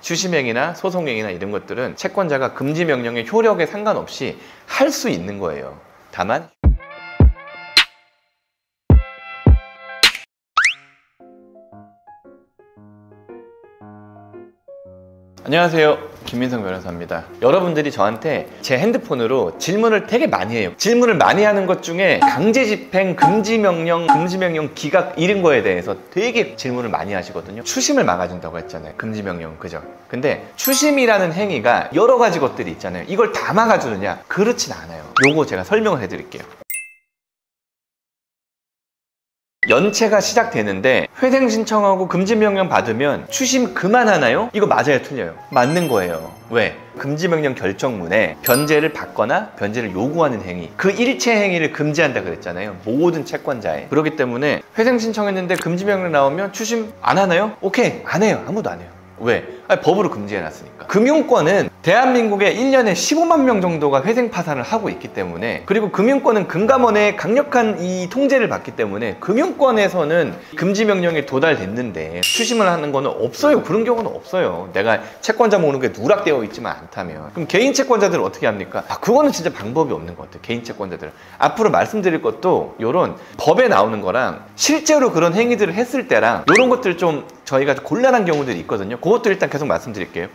추심행위나 소송행위나 이런 것들은 채권자가 금지명령의 효력에 상관없이 할 수 있는 거예요. 다만 안녕하세요, 김민성 변호사입니다. 여러분들이 저한테 제 핸드폰으로 질문을 되게 많이 해요. 질문을 많이 하는 것 중에 강제집행, 금지명령, 기각 이런 거에 대해서 되게 질문을 많이 하시거든요. 추심을 막아준다고 했잖아요, 금지명령, 그죠? 근데 추심이라는 행위가 여러 가지 것들이 있잖아요. 이걸 다 막아주느냐? 그렇진 않아요. 요거 제가 설명을 해드릴게요. 연체가 시작되는데 회생 신청하고 금지명령 받으면 추심 그만하나요? 이거 맞아요, 틀려요? 맞는 거예요. 왜? 금지명령 결정문에 변제를 받거나 변제를 요구하는 행위, 그 일체 행위를 금지한다 그랬잖아요, 모든 채권자에. 그렇기 때문에 회생 신청했는데 금지명령 나오면 추심 안 하나요? 오케이, 안 해요. 아무도 안 해요. 왜? 아니, 법으로 금지해놨으니까. 금융권은 대한민국에 1년에 15만 명 정도가 회생 파산을 하고 있기 때문에, 그리고 금융권은 금감원의 강력한 이 통제를 받기 때문에 금융권에서는 금지명령이 도달됐는데 추심을 하는 거는 없어요. 그런 경우는 없어요. 내가 채권자 목록에 누락되어 있지만 않다면. 그럼 개인 채권자들은 어떻게 합니까? 그거는 진짜 방법이 없는 것 같아요. 개인 채권자들은. 앞으로 말씀드릴 것도 요런 법에 나오는 거랑 실제로 그런 행위들을 했을 때랑 요런 것들 좀 저희가 곤란한 경우들이 있거든요. 그것도 일단 계속 말씀드릴게요.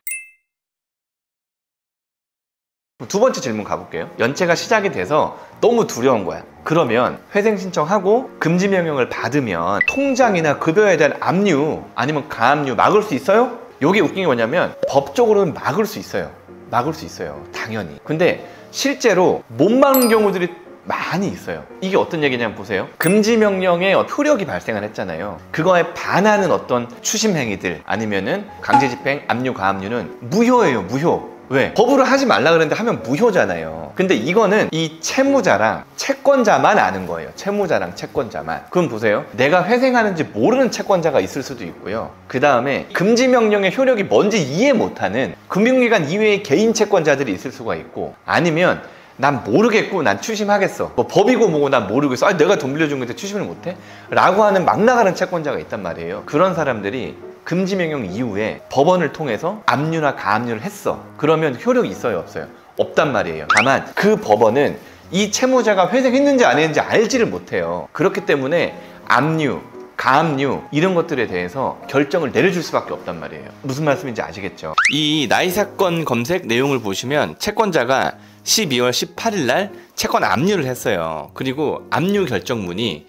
두 번째 질문 가볼게요. 연체가 시작이 돼서 너무 두려운 거야. 그러면 회생 신청하고 금지명령을 받으면 통장이나 급여에 대한 압류 아니면 가압류 막을 수 있어요? 요게 웃긴 게 뭐냐면 법적으로는 막을 수 있어요. 막을 수 있어요, 당연히. 근데 실제로 못 막는 경우들이 많이 있어요. 이게 어떤 얘기냐면 보세요. 금지명령에 효력이 발생을 했잖아요. 그거에 반하는 어떤 추심행위들 아니면은 강제집행, 압류, 가압류는 무효예요, 무효. 왜? 법으로 하지 말라 그랬는데 하면 무효잖아요. 근데 이거는 이 채무자랑 채권자만 아는 거예요. 채무자랑 채권자만. 그럼 보세요. 내가 회생하는지 모르는 채권자가 있을 수도 있고요. 그 다음에 금지명령의 효력이 뭔지 이해 못하는 금융기관 이외의 개인 채권자들이 있을 수가 있고, 아니면 난 모르겠고 난 추심하겠어, 뭐 법이고 뭐고 난 모르겠어, 내가 돈 빌려준 건데 추심을 못해? 라고 하는 막 나가는 채권자가 있단 말이에요. 그런 사람들이 금지명령 이후에 법원을 통해서 압류나 가압류를 했어. 그러면 효력이 있어요, 없어요? 없단 말이에요. 다만 그 법원은 이 채무자가 회생했는지 안 했는지 알지를 못해요. 그렇기 때문에 압류, 가압류 이런 것들에 대해서 결정을 내려줄 수밖에 없단 말이에요. 무슨 말씀인지 아시겠죠? 이 나이사건 검색 내용을 보시면 채권자가 12월 18일 날 채권 압류를 했어요. 그리고 압류 결정문이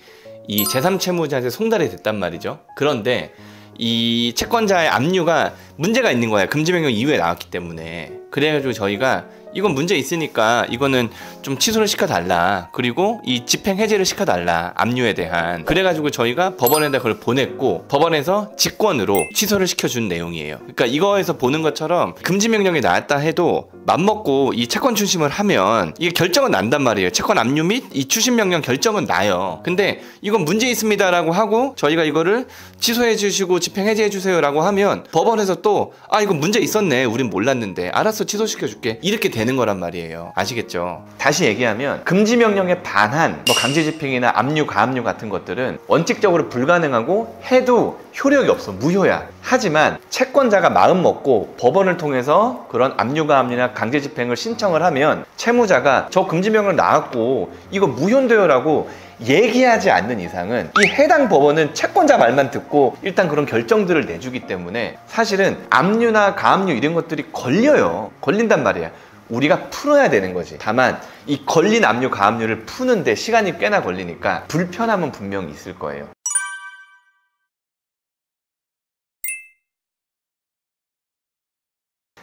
이 제3채무자한테 송달이 됐단 말이죠. 그런데 이 채권자의 압류가 문제가 있는 거예요. 금지명령 이후에 나왔기 때문에. 그래가지고 저희가 이건 문제 있으니까 이거는 좀 취소를 시켜달라, 그리고 이 집행 해제를 시켜달라, 압류에 대한. 그래가지고 저희가 법원에다 그걸 보냈고 법원에서 직권으로 취소를 시켜준 내용이에요. 그러니까 이거에서 보는 것처럼 금지명령이 나왔다 해도 맘먹고 이 채권 추심을 하면 이게 결정은 난단 말이에요. 채권 압류 및 이 추심명령 결정은 나요. 근데 이건 문제 있습니다 라고 하고 저희가 이거를 취소해 주시고 집행 해제해 주세요 라고 하면 법원에서 또 이건 문제 있었네, 우린 몰랐는데, 알았어, 취소시켜 줄게, 이렇게 되는 거란 말이에요. 아시겠죠? 다시 얘기하면 금지명령에 반한 뭐 강제집행이나 압류, 가압류 같은 것들은 원칙적으로 불가능하고 해도 효력이 없어, 무효야. 하지만 채권자가 마음 먹고 법원을 통해서 그런 압류, 가압류나 강제집행을 신청을 하면 채무자가 저 금지명령 나왔고 이거 무효인데요 라고 얘기하지 않는 이상은 이 해당 법원은 채권자 말만 듣고 일단 그런 결정들을 내주기 때문에 사실은 압류나 가압류 이런 것들이 걸린단 말이야. 우리가 풀어야 되는 거지. 다만 이 걸린 압류, 가압류를 푸는데 시간이 꽤나 걸리니까 불편함은 분명히 있을 거예요.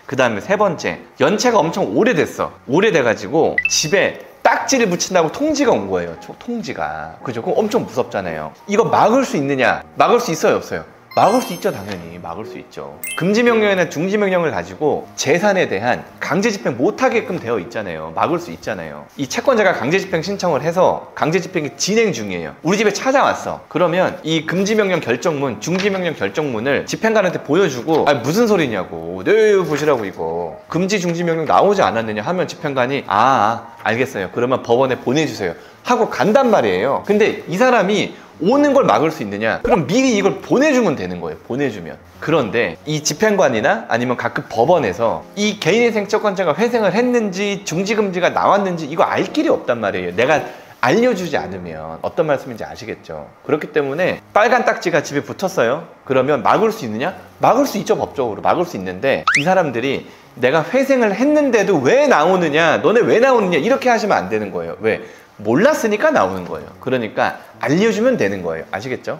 그 다음에 세 번째, 연체가 엄청 오래됐어. 오래돼가지고 집에 딱지를 붙인다고 통지가 온 거예요. 통지가. 그죠? 그럼 엄청 무섭잖아요. 이거 막을 수 있느냐? 막을 수 있어요, 없어요? 막을 수 있죠, 당연히. 막을 수 있죠. 금지명령이나 중지명령을 가지고 재산에 대한 강제집행 못하게끔 되어 있잖아요. 막을 수 있잖아요. 이 채권자가 강제집행 신청을 해서 강제집행이 진행 중이에요. 우리 집에 찾아왔어. 그러면 이 금지명령 결정문, 중지명령 결정문을 집행관한테 보여주고 무슨 소리냐고, 네 보시라고, 이거 금지 중지명령 나오지 않았느냐 하면 집행관이 알겠어요, 그러면 법원에 보내주세요 하고 간단 말이에요. 근데 이 사람이 오는 걸 막을 수 있느냐? 그럼 미리 이걸 보내주면 되는 거예요. 보내주면. 그런데 이 집행관이나 아니면 각급 법원에서 이 개인회생 채권자가 회생을 했는지 중지금지가 나왔는지 이거 알 길이 없단 말이에요. 내가 알려주지 않으면. 어떤 말씀인지 아시겠죠? 그렇기 때문에 빨간 딱지가 집에 붙었어요. 그러면 막을 수 있느냐? 막을 수 있죠. 법적으로 막을 수 있는데 이 사람들이 내가 회생을 했는데도 왜 나오느냐, 너네 왜 나오느냐 이렇게 하시면 안 되는 거예요. 왜? 몰랐으니까 나오는 거예요. 그러니까 알려주면 되는 거예요. 아시겠죠?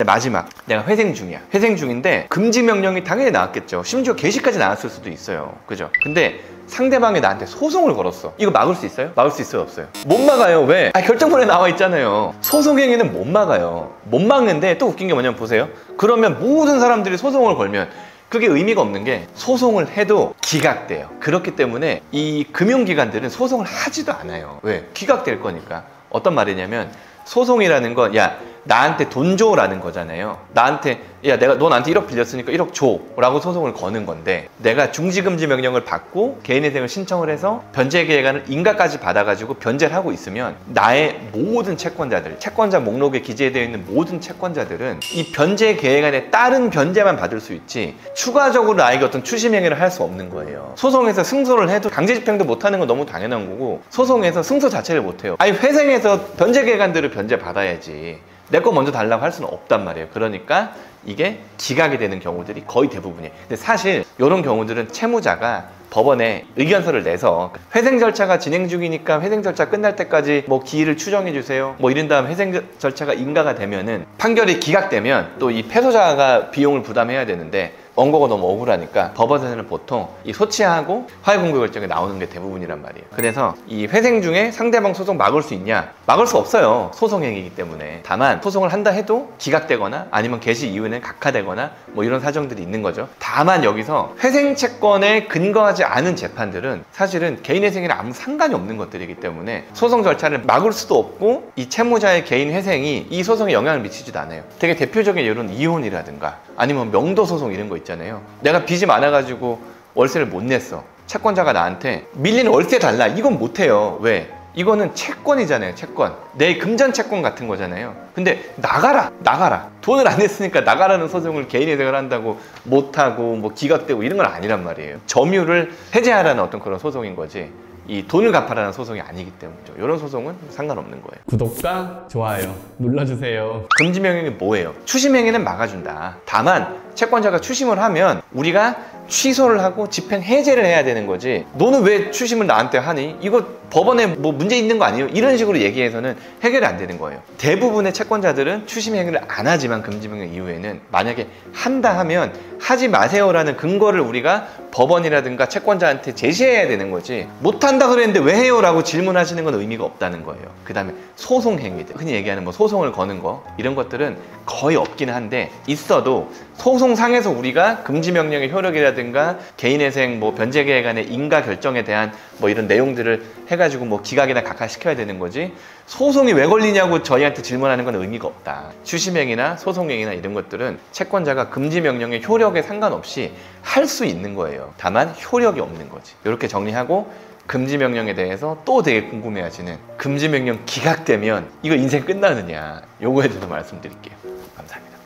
마지막, 내가 회생 중이야. 회생 중인데 금지 명령이 당연히 나왔겠죠. 심지어 게시까지 나왔을 수도 있어요. 그죠? 근데 상대방이 나한테 소송을 걸었어. 이거 막을 수 있어요? 막을 수 있어요? 없어요? 못 막아요. 왜? 결정문에 나와 있잖아요. 소송행위는 못 막아요. 못 막는데 또 웃긴 게 뭐냐면 보세요. 그러면 모든 사람들이 소송을 걸면 그게 의미가 없는 게 소송을 해도 기각돼요. 그렇기 때문에 이 금융기관들은 소송을 하지도 않아요. 왜? 기각될 거니까. 어떤 말이냐면 소송이라는 건 야, 나한테 돈 줘라는 거잖아요. 나한테 야, 너 나한테 1억 빌렸으니까 1억 줘 라고 소송을 거는 건데, 내가 중지금지 명령을 받고 개인회생을 신청을 해서 변제계획안을 인가까지 받아가지고 변제를 하고 있으면 나의 모든 채권자들, 채권자 목록에 기재되어 있는 모든 채권자들은 이 변제계획안에 따른 변제만 받을 수 있지 추가적으로 나에게 어떤 추심행위를 할 수 없는 거예요. 소송에서 승소를 해도 강제집행도 못하는 건 너무 당연한 거고, 소송에서 승소 자체를 못해요. 아니 회생해서 변제계획안들을 변제 받아야지 내 거 먼저 달라고 할 수는 없단 말이에요. 그러니까 이게 기각이 되는 경우들이 거의 대부분이에요. 근데 사실 이런 경우들은 채무자가 법원에 의견서를 내서 회생 절차가 진행 중이니까 회생 절차 끝날 때까지 뭐 기일을 추정해 주세요 뭐 이런 다음 회생 절차가 인가가 되면은 판결이 기각되면 또 이 패소자가 비용을 부담해야 되는데 원고가 너무 억울하니까 법원에서는 보통 이 소치하고 화해공고 결정이 나오는 게 대부분이란 말이에요. 그래서 이 회생 중에 상대방 소송 막을 수 있냐? 막을 수 없어요. 소송행위이기 때문에. 다만 소송을 한다 해도 기각되거나 아니면 개시 이후에는 각하되거나 뭐 이런 사정들이 있는 거죠. 다만 여기서 회생 채권에 근거하지 않은 재판들은 사실은 개인회생이랑 아무 상관이 없는 것들이기 때문에 소송 절차를 막을 수도 없고 이 채무자의 개인 회생이 이 소송에 영향을 미치지도 않아요. 되게 대표적인 예로는 이혼이라든가 아니면 명도소송 이런 거 있잖아요. 내가 빚이 많아가지고 월세를 못 냈어. 채권자가 나한테 밀리는 월세 달라. 이건 못해요. 왜? 이거는 채권이잖아요. 채권. 내 금전 채권 같은 거잖아요. 근데 나가라. 돈을 안 냈으니까 나가라는 소송을 개인회생을 한다고 못하고 뭐 기각되고 이런 건 아니란 말이에요. 점유를 해제하라는 어떤 그런 소송인 거지 이 돈을 갚아라는 소송이 아니기 때문이죠. 이런 소송은 상관없는 거예요. 구독과 좋아요 눌러주세요. 금지명령이 뭐예요? 추심행위는 막아준다. 다만 채권자가 추심을 하면 우리가 취소를 하고 집행 해제를 해야 되는 거지, 너는 왜 추심을 나한테 하니? 이거 법원에 뭐 문제 있는 거 아니에요? 이런 식으로 얘기해서는 해결이 안 되는 거예요. 대부분의 채권자들은 추심 행위를 안 하지만 금지명령 이후에는 만약에 한다 하면 하지 마세요라는 근거를 우리가 법원이라든가 채권자한테 제시해야 되는 거지, 못한다 그랬는데 왜 해요? 라고 질문하시는 건 의미가 없다는 거예요. 그 다음에 소송 행위들, 흔히 얘기하는 뭐 소송을 거는 거 이런 것들은 거의 없긴 한데 있어도 소송상에서 우리가 금지명령의 효력이라든가 개인회생 뭐 변제계획안의 인가 결정에 대한 뭐 이런 내용들을 해가지고 뭐 기각이나 각하시켜야 되는 거지, 소송이 왜 걸리냐고 저희한테 질문하는 건 의미가 없다. 추심행위나 소송행위나 이런 것들은 채권자가 금지명령의 효력에 상관없이 할 수 있는 거예요. 다만 효력이 없는 거지. 이렇게 정리하고 금지명령에 대해서 또 되게 궁금해하시는, 금지명령 기각되면 이거 인생 끝나느냐, 요거에 대해서 말씀드릴게요. 감사합니다.